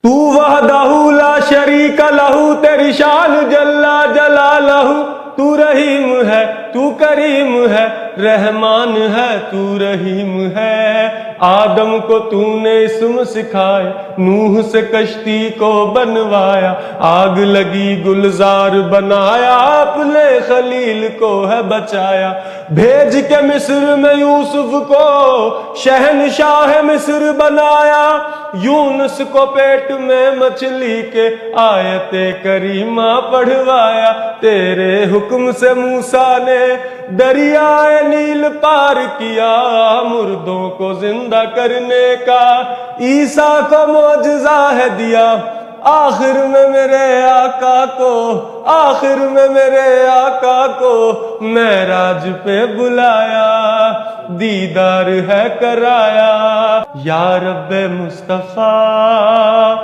تو وحدہ لا شریک لہو، تیری شان جلا جلالہ، تو رحیم ہے تو کریم ہے، رحمان ہے تو رحیم ہے۔ آدم کو تو نے اسم سکھائے، نوح سے کشتی کو بنوایا، آگ لگی گلزار بنایا، اپنے خلیل کو ہے بچایا۔ بھیج کے مصر میں یوسف کو شہنشاہ مصر بنایا، یونس کو پیٹ میں مچھلی کے آیت کریمہ پڑھوایا۔ تیرے حکم سے موسیٰ نے دریائے نیل پار کیا، مردوں کو زندہ کرنے کا عیسیٰ کو معجزہ ہے دیا۔ آخر میں میرے آقا کو، آخر میں میرے آقا کو معراج پہ بلایا، دیدار ہے کرایا۔ یا رب مصطفیٰ